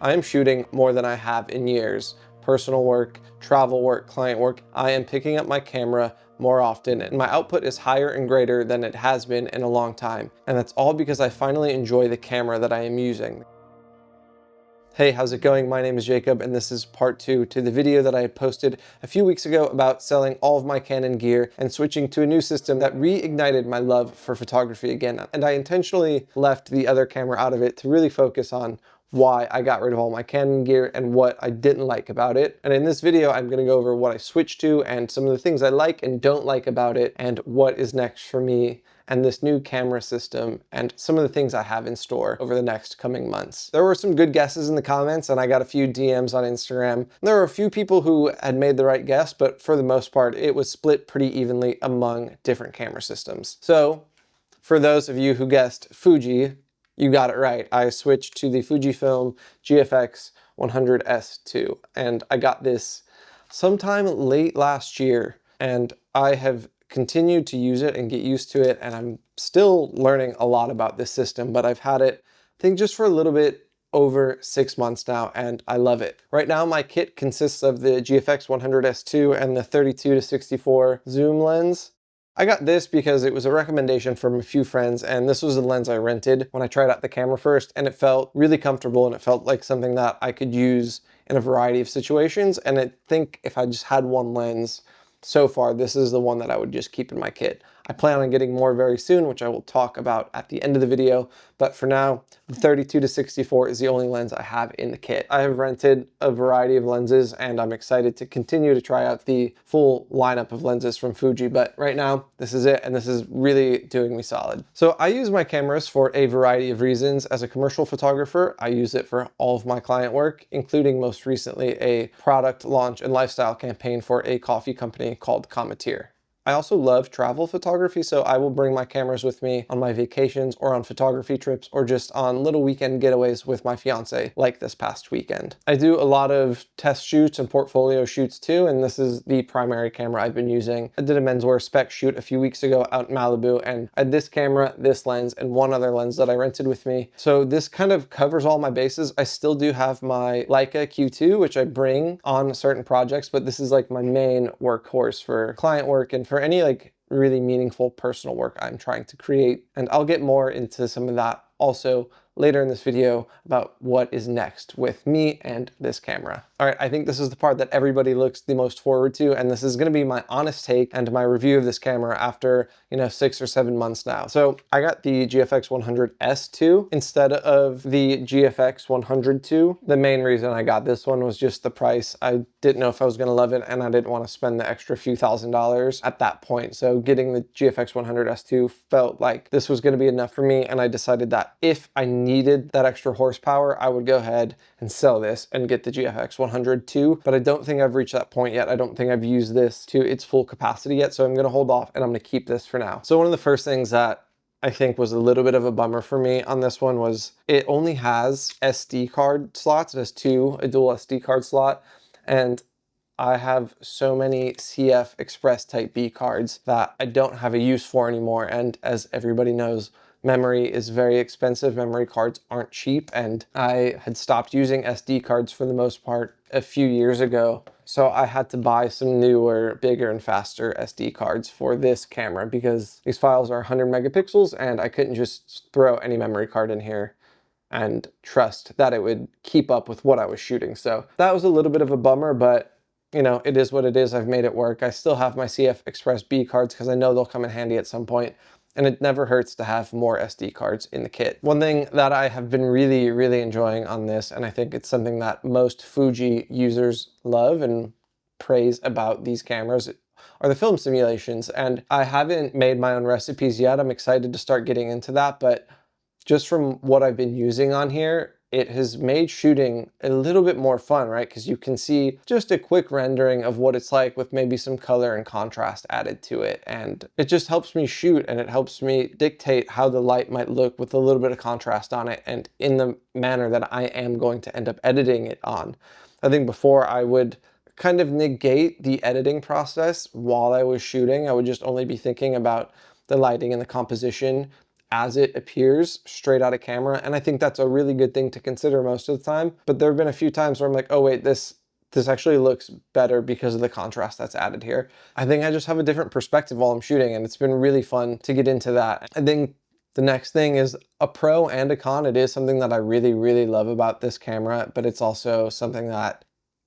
I am shooting more than I have in years. Personal work, travel work, client work. I am picking up my camera more often and my output is higher and greater than it has been in a long time. And that's all because I finally enjoy the camera that I am using. Hey, how's it going? My name is Jacob and this is part 2 to the video that I had posted a few weeks ago about selling all of my Canon gear and switching to a new system that reignited my love for photography again. And I intentionally left the other camera out of it to really focus on why I got rid of all my Canon gear and what I didn't like about it. And in this video, I'm going to go over what I switched to and some of the things I like and don't like about it and what is next for me and this new camera system and some of the things I have in store over the next coming months. There were some good guesses in the comments and I got a few DMs on Instagram. There were a few people who had made the right guess, but for the most part, it was split pretty evenly among different camera systems. So for those of you who guessed Fuji, you got it right. I switched to the Fujifilm GFX 100S2 and I got this sometime late last year and I have continued to use it and get used to it, and I'm still learning a lot about this system, but I've had it, I think, just for a little bit over 6 months now, and I love it. Right now, my kit consists of the GFX 100S2 and the 32-64 zoom lens. I got this because it was a recommendation from a few friends, and this was the lens I rented when I tried out the camera first, and it felt really comfortable, and it felt like something that I could use in a variety of situations, and I think if I just had one lens, so far, this is the one that I would just keep in my kit. I plan on getting more very soon, which I will talk about at the end of the video, but for now, the 32-64 is the only lens I have in the kit. I have rented a variety of lenses and I'm excited to continue to try out the full lineup of lenses from Fuji, but right now, this is it, and this is really doing me solid. So I use my cameras for a variety of reasons. As a commercial photographer, I use it for all of my client work, including most recently a product launch and lifestyle campaign for a coffee company called Cometeer. I also love travel photography, so I will bring my cameras with me on my vacations or on photography trips or just on little weekend getaways with my fiance, like this past weekend. I do a lot of test shoots and portfolio shoots too, and this is the primary camera I've been using. I did a menswear spec shoot a few weeks ago out in Malibu, and I had this camera, this lens, and one other lens that I rented with me. So this kind of covers all my bases. I still do have my Leica Q2, which I bring on certain projects, but this is like my main workhorse for client work and for any like really meaningful personal work I'm trying to create. And I'll get more into some of that also later in this video about what is next with me and this camera. All right, I think this is the part that everybody looks the most forward to, and this is gonna be my honest take and my review of this camera after, 6 or 7 months now. So I got the GFX 100S2 instead of the GFX 100 II. The main reason I got this one was just the price. I didn't know if I was gonna love it, and I didn't want to spend the extra few $1,000s at that point. So getting the GFX 100S2 felt like this was gonna be enough for me, and I decided that if I needed that extra horsepower, I would go ahead and sell this and get the GFX 100 II, but I don't think I've reached that point yet. I don't think I've used this to its full capacity yet, so I'm gonna hold off and I'm gonna keep this for now. So one of the first things that I think was a little bit of a bummer for me on this one was it only has SD card slots. It has a dual SD card slot, and I have so many CF Express Type B cards that I don't have a use for anymore, and as everybody knows, memory is very expensive. Memory cards aren't cheap, and I had stopped using SD cards for the most part a few years ago. So I had to buy some newer, bigger and faster SD cards for this camera because these files are 100 megapixels and I couldn't just throw any memory card in here and trust that it would keep up with what I was shooting. So that was a little bit of a bummer, but it is what it is. I've made it work. I still have my CF Express B cards because I know they'll come in handy at some point. And it never hurts to have more SD cards in the kit. One thing that I have been really, really enjoying on this, and I think it's something that most Fuji users love and praise about these cameras, are the film simulations. And I haven't made my own recipes yet. I'm excited to start getting into that, but just from what I've been using on here, it has made shooting a little bit more fun, right? Because you can see just a quick rendering of what it's like with maybe some color and contrast added to it. And it just helps me shoot, and it helps me dictate how the light might look with a little bit of contrast on it and in the manner that I am going to end up editing it on. I think before I would kind of negate the editing process while I was shooting. I would just only be thinking about the lighting and the composition as it appears straight out of camera. And I think that's a really good thing to consider most of the time. But there have been a few times where I'm like, oh wait, this actually looks better because of the contrast that's added here. I think I just have a different perspective while I'm shooting, and it's been really fun to get into that. I think the next thing is a pro and a con. It is something that I really, really love about this camera, but it's also something that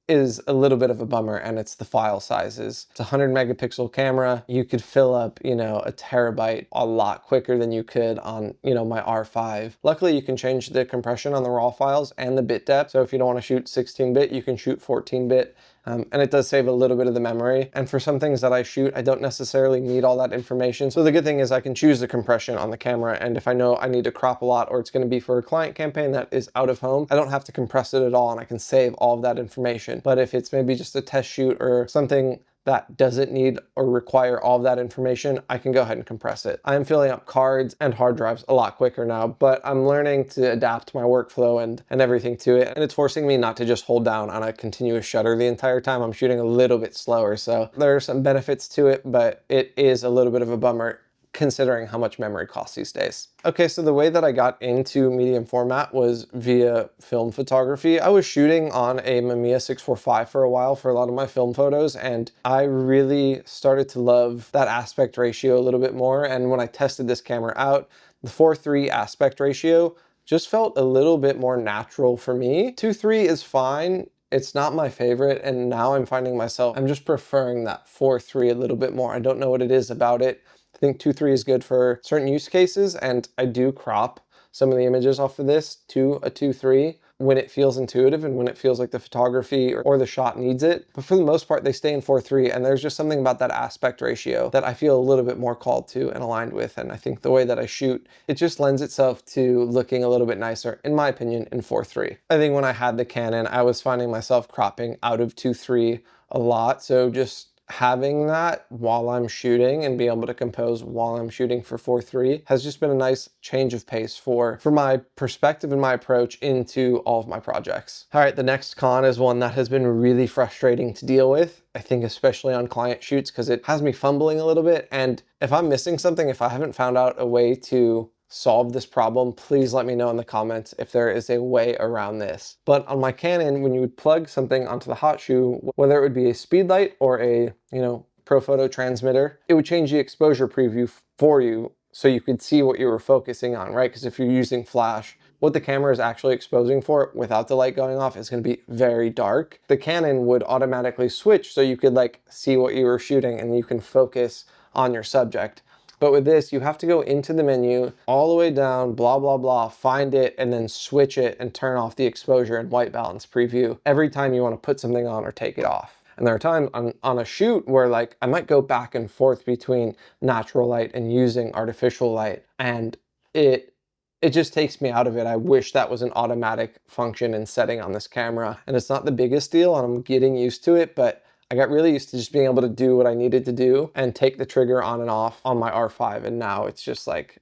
is a little bit of a bummer, and it's the file sizes. It's a 100 megapixel camera. You could fill up, you know, a terabyte a lot quicker than you could on, you know, my R5. Luckily, you can change the compression on the raw files and the bit depth. So if you don't want to shoot 16-bit, you can shoot 14-bit. And it does save a little bit of the memory. And for some things that I shoot, I don't necessarily need all that information. So the good thing is I can choose the compression on the camera. And if I know I need to crop a lot, or it's going to be for a client campaign that is out of home, I don't have to compress it at all, and I can save all of that information. But if it's maybe just a test shoot or something that doesn't need or require all of that information, I can go ahead and compress it. I am filling up cards and hard drives a lot quicker now, but I'm learning to adapt my workflow and everything to it. And it's forcing me not to just hold down on a continuous shutter the entire time. I'm shooting a little bit slower. So there are some benefits to it, but it is a little bit of a bummer considering how much memory costs these days. Okay, so the way that I got into medium format was via film photography. I was shooting on a Mamiya 645 for a while for a lot of my film photos, and I really started to love that aspect ratio a little bit more. And when I tested this camera out, the 4:3 aspect ratio just felt a little bit more natural for me. 2:3 is fine. It's not my favorite, and now I'm finding myself, I'm just preferring that 4:3 a little bit more. I don't know what it is about it. I think 2:3 is good for certain use cases, and I do crop some of the images off of this to a 2:3 when it feels intuitive and when it feels like the photography or the shot needs it. But for the most part, they stay in 4:3, and there's just something about that aspect ratio that I feel a little bit more called to and aligned with. And I think the way that I shoot, it just lends itself to looking a little bit nicer, in my opinion, in 4:3. I think when I had the Canon, I was finding myself cropping out of 2:3 a lot. So just having that while I'm shooting and being able to compose while I'm shooting for 4:3 has just been a nice change of pace for my perspective and my approach into all of my projects. All right, the next con is one that has been really frustrating to deal with. I think especially on client shoots, because it has me fumbling a little bit. And if I'm missing something, if I haven't found out a way to solve this problem, please let me know in the comments if there is a way around this. But on my Canon, when you would plug something onto the hot shoe, whether it would be a speed light or a, you know, ProPhoto transmitter, it would change the exposure preview for you so you could see what you were focusing on, right? Because if you're using flash, what the camera is actually exposing for without the light going off is going to be very dark. The Canon would automatically switch so you could like see what you were shooting and you can focus on your subject. But with this, you have to go into the menu, all the way down, blah, blah, blah, find it, and then switch it and turn off the exposure and white balance preview every time you want to put something on or take it off. And there are times on a shoot where like I might go back and forth between natural light and using artificial light, and it just takes me out of it. I wish that was an automatic function and setting on this camera. And it's not the biggest deal, and I'm getting used to it, but I got really used to just being able to do what I needed to do and take the trigger on and off on my R5. And now it's just like,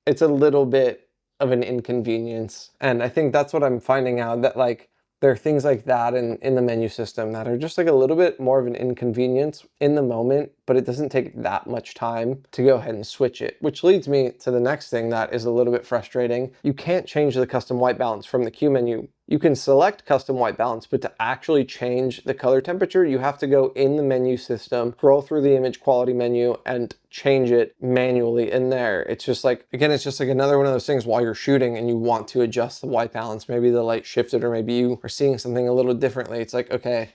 it's a little bit of an inconvenience. And I think that's what I'm finding out, that like, there are things like that in the menu system that are just like a little bit more of an inconvenience in the moment, but it doesn't take that much time to go ahead and switch it. Which leads me to the next thing that is a little bit frustrating. You can't change the custom white balance from the Q menu. You can select custom white balance, but to actually change the color temperature, you have to go in the menu system, scroll through the image quality menu, and change it manually in there. It's just like, again, it's just like another one of those things while you're shooting and you want to adjust the white balance. Maybe the light shifted, or maybe you are seeing something a little differently. It's like, okay,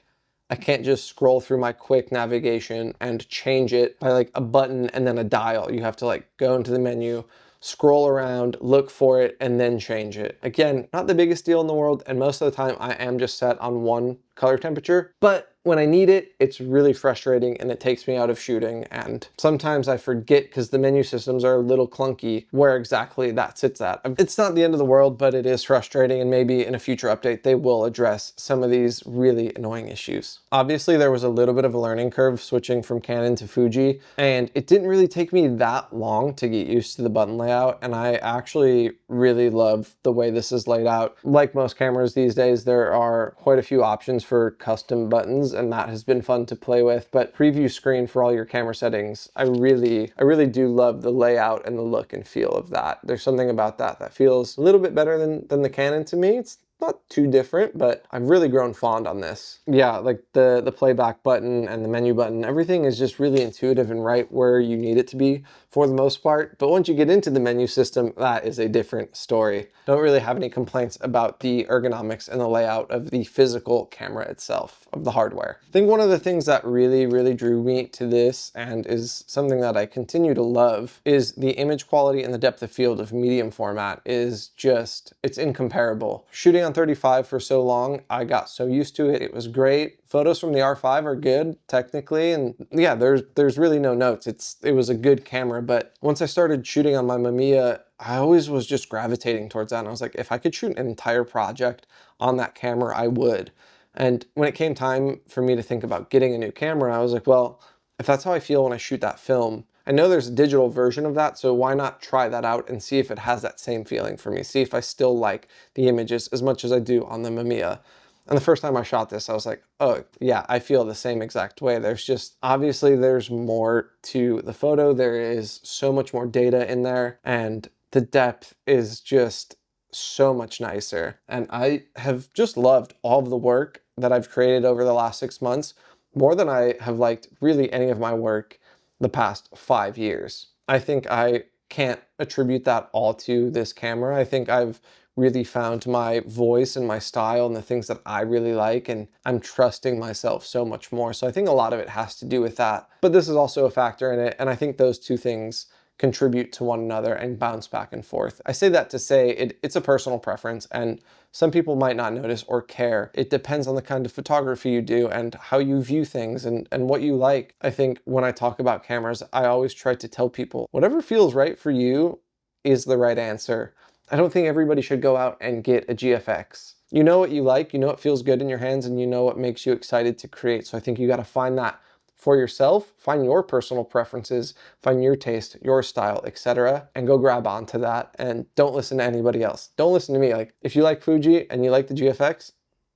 I can't just scroll through my quick navigation and change it by like a button and then a dial. You have to like go into the menu, scroll around, look for it, and then change it. Again, not the biggest deal in the world, and most of the time I am just set on one color temperature, but when I need it, it's really frustrating and it takes me out of shooting. And sometimes I forget, because the menu systems are a little clunky, where exactly that sits at. It's not the end of the world, but it is frustrating, and maybe in a future update, they will address some of these really annoying issues. Obviously, there was a little bit of a learning curve switching from Canon to Fuji, and it didn't really take me that long to get used to the button layout, and I actually really love the way this is laid out. Like most cameras these days, there are quite a few options for custom buttons, and that has been fun to play with. But preview screen for all your camera settings, I really do love the layout and the look and feel of that. There's something about that that feels a little bit better than the Canon to me. It's not too different, but I've really grown fond on this. Yeah, like the playback button and the menu button, everything is just really intuitive and right where you need it to be for the most part. But once you get into the menu system, that is a different story. Don't really have any complaints about the ergonomics and the layout of the physical camera itself, of the hardware. I think one of the things that really drew me to this, and is something that I continue to love, is the image quality and the depth of field of medium format is just, it's incomparable. Shooting on 35 for so long, I got so used to it. It was great. Photos from the R5 are good technically, and yeah, there's really no notes. It was a good camera, but once I started shooting on my Mamiya, I always was just gravitating towards that. And I was like, if I could shoot an entire project on that camera, I would. And when it came time for me to think about getting a new camera, I was like, well, if that's how I feel when I shoot that film, I know there's a digital version of that, so why not try that out and see if it has that same feeling for me, see if I still like the images as much as I do on the Mamiya. And the first time I shot this, I was like, oh yeah, I feel the same exact way. There's just, obviously there's more to the photo. There is so much more data in there, and the depth is just so much nicer. And I have just loved all of the work that I've created over the last 6 months, more than I have liked really any of my work the past 5 years. I think I can't attribute that all to this camera. I think I've really found my voice and my style and the things that I really like, and I'm trusting myself so much more. So I think a lot of it has to do with that. But this is also a factor in it, and I think those two things contribute to one another and bounce back and forth. I say that to say it's a personal preference, and some people might not notice or care. It depends on the kind of photography you do and how you view things and what you like. I think when I talk about cameras, I always try to tell people, whatever feels right for you is the right answer. I don't think everybody should go out and get a GFX. You know what you like, you know what feels good in your hands, and you know what makes you excited to create. So I think you got to find that for yourself, find your personal preferences, find your taste, your style, etc., and go grab onto that, and don't listen to anybody else. Don't listen to me. Like, if you like Fuji and you like the GFX,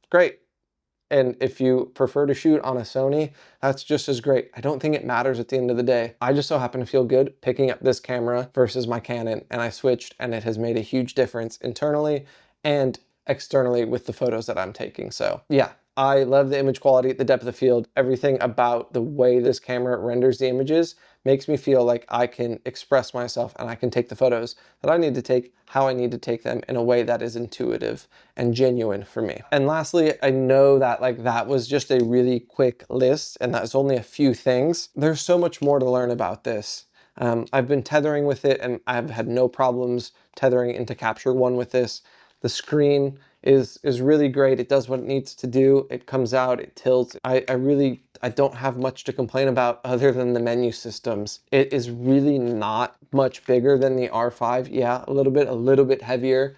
great. And if you prefer to shoot on a Sony, that's just as great. I don't think it matters at the end of the day. I just so happen to feel good picking up this camera versus my Canon, and I switched, and it has made a huge difference internally and externally with the photos that I'm taking. So yeah, I love the image quality, the depth of field, everything about the way this camera renders the images makes me feel like I can express myself and I can take the photos that I need to take, how I need to take them in a way that is intuitive and genuine for me. And lastly, I know that that was just a really quick list and that's only a few things. There's so much more to learn about this. I've been tethering with it and I've had no problems tethering into Capture One with this. The screen is really great. It does what it needs to do. It comes out, it tilts. I don't have much to complain about other than the menu systems. It is really not much bigger than the R5. Yeah, a little bit heavier.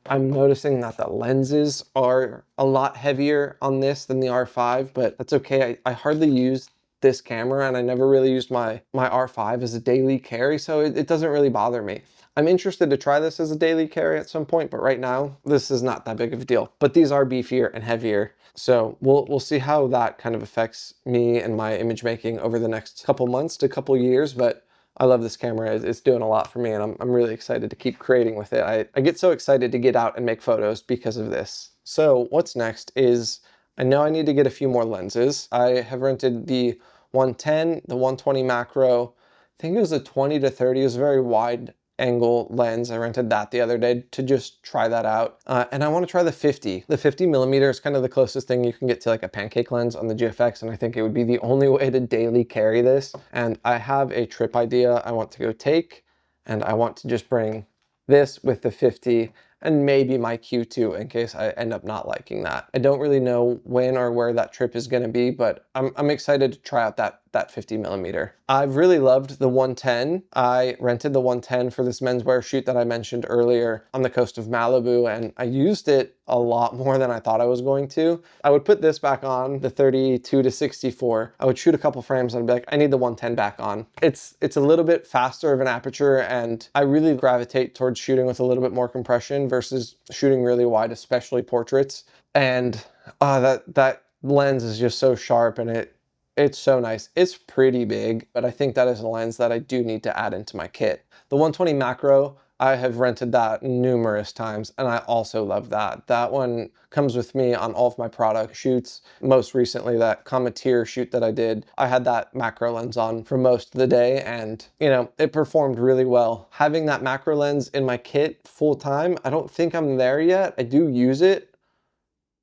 I'm noticing that the lenses are a lot heavier on this than the R5, but that's okay. I hardly use this camera and I never really used my R5 as a daily carry, so it doesn't really bother me. I'm interested to try this as a daily carry at some point, but right now this is not that big of a deal. But these are beefier and heavier, so we'll see how that kind of affects me and my image making over the next couple months to couple years. But I love this camera. It's doing a lot for me, and I'm really excited to keep creating with it. I get so excited to get out and make photos because of this. So what's next is, I know I need to get a few more lenses. I have rented the 110, the 120 macro. I think it was a 20 to 30. It was a very wide angle lens. I rented that the other day to just try that out. And I want to try the 50. The 50 millimeter is kind of the closest thing you can get to like a pancake lens on the GFX, and I think it would be the only way to daily carry this. And I have a trip idea I want to go take, and I want to just bring this with the 50 and maybe my Q2 in case I end up not liking that. I don't really know when or where that trip is going to be, but I'm excited to try out that 50 millimeter. I've really loved the 110. I rented the 110 for this menswear shoot that I mentioned earlier on the coast of Malibu, and I used it a lot more than I thought I was going to. I would put this back on, the 32 to 64. I would shoot a couple frames and I'd be like, I need the 110 back on. It's a little bit faster of an aperture, and I really gravitate towards shooting with a little bit more compression versus shooting really wide, especially portraits. And that lens is just so sharp, and it's so nice. It's pretty big, but I think that is a lens that I do need to add into my kit. The 120 macro, I have rented that numerous times, and I also love that. That one comes with me on all of my product shoots. Most recently, that Cometeer shoot that I did, I had that macro lens on for most of the day, and you know, it performed really well. Having that macro lens in my kit full time, I don't think I'm there yet. I do use it,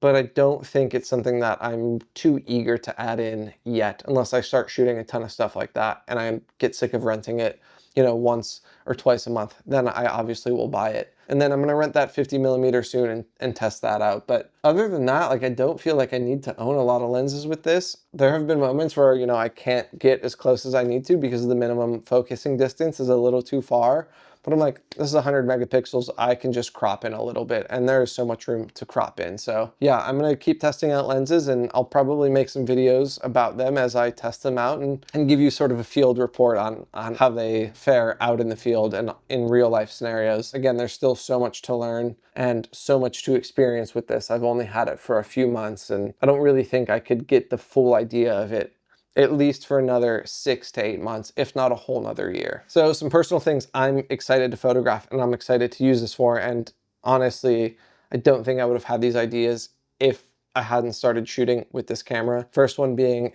but I don't think it's something that I'm too eager to add in yet, unless I start shooting a ton of stuff like that and I get sick of renting it, you know, once or twice a month. Then I obviously will buy it. And then I'm gonna rent that 50mm soon and test that out. But other than that, like, I don't feel like I need to own a lot of lenses with this. There have been moments where, you know, I can't get as close as I need to because the minimum focusing distance is a little too far. But I'm like, this is 100 megapixels. I can just crop in a little bit, and there's so much room to crop in. So yeah, I'm gonna keep testing out lenses, and I'll probably make some videos about them as I test them out and give you sort of a field report on how they fare out in the field and in real life scenarios. Again, there's still so much to learn and so much to experience with this. I've only had it for a few months, and I don't really think I could get the full idea of it at least for another 6 to 8 months, if not a whole nother year. So some personal things I'm excited to photograph and I'm excited to use this for. And honestly, I don't think I would have had these ideas if I hadn't started shooting with this camera. First one being like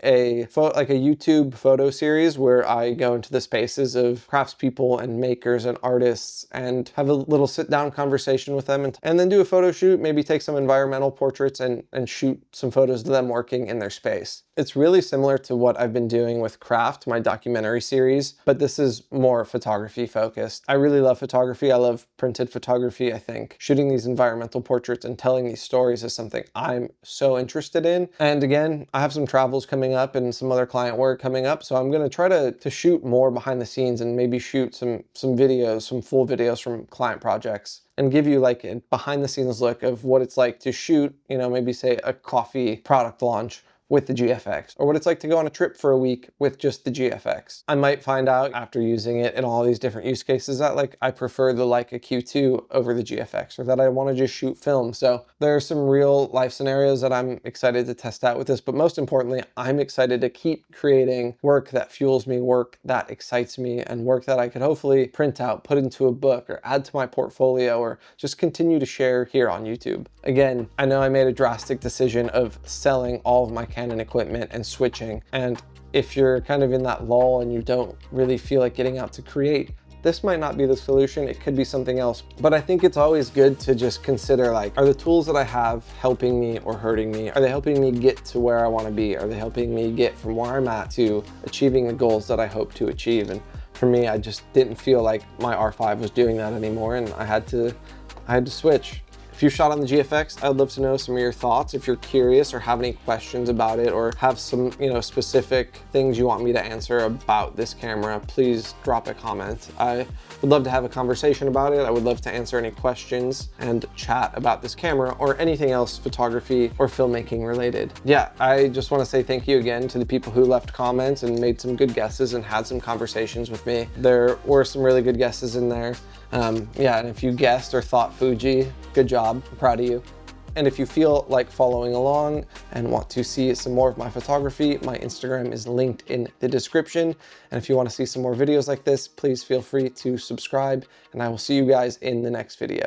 a YouTube photo series where I go into the spaces of craftspeople and makers and artists and have a little sit down conversation with them, and then do a photo shoot, maybe take some environmental portraits and shoot some photos of them working in their space. It's really similar to what I've been doing with Craft, my documentary series, but this is more photography focused. I really love photography. I love printed photography. I think shooting these environmental portraits and telling these stories is something I'm so interested in. And again, I have some travels coming up and some other client work coming up, so I'm gonna try to shoot more behind the scenes and maybe shoot some videos, some full videos from client projects, and give you like a behind the scenes look of what it's like to shoot, you know, maybe say a coffee product launch with the GFX, or what it's like to go on a trip for a week with just the GFX. I might find out after using it in all these different use cases that like I prefer the Leica Q2 over the GFX, or that I want to just shoot film. So there are some real life scenarios that I'm excited to test out with this, but most importantly, I'm excited to keep creating work that fuels me, work that excites me, and work that I could hopefully print out, put into a book, or add to my portfolio, or just continue to share here on YouTube. Again, I know I made a drastic decision of selling all of my Canon equipment and switching, and if you're kind of in that lull and you don't really feel like getting out to create, this might not be the solution. It could be something else. But I think it's always good to just consider, like, are the tools that I have helping me or hurting me? Are they helping me get to where I want to be? Are they helping me get from where I'm at to achieving the goals that I hope to achieve? And for me, I just didn't feel like my R5 was doing that anymore, and I had to switch. If you shot on the GFX, I'd love to know some of your thoughts. If you're curious or have any questions about it, or have some, you know, specific things you want me to answer about this camera, please drop a comment. I would love to have a conversation about it. I would love to answer any questions and chat about this camera or anything else photography or filmmaking related. Yeah, I just want to say thank you again to the people who left comments and made some good guesses and had some conversations with me. There were some really good guesses in there. Yeah, and if you guessed or thought Fuji, good job, I'm proud of you. And if you feel like following along and want to see some more of my photography, my Instagram is linked in the description. And if you want to see some more videos like this, please feel free to subscribe, and I will see you guys in the next video.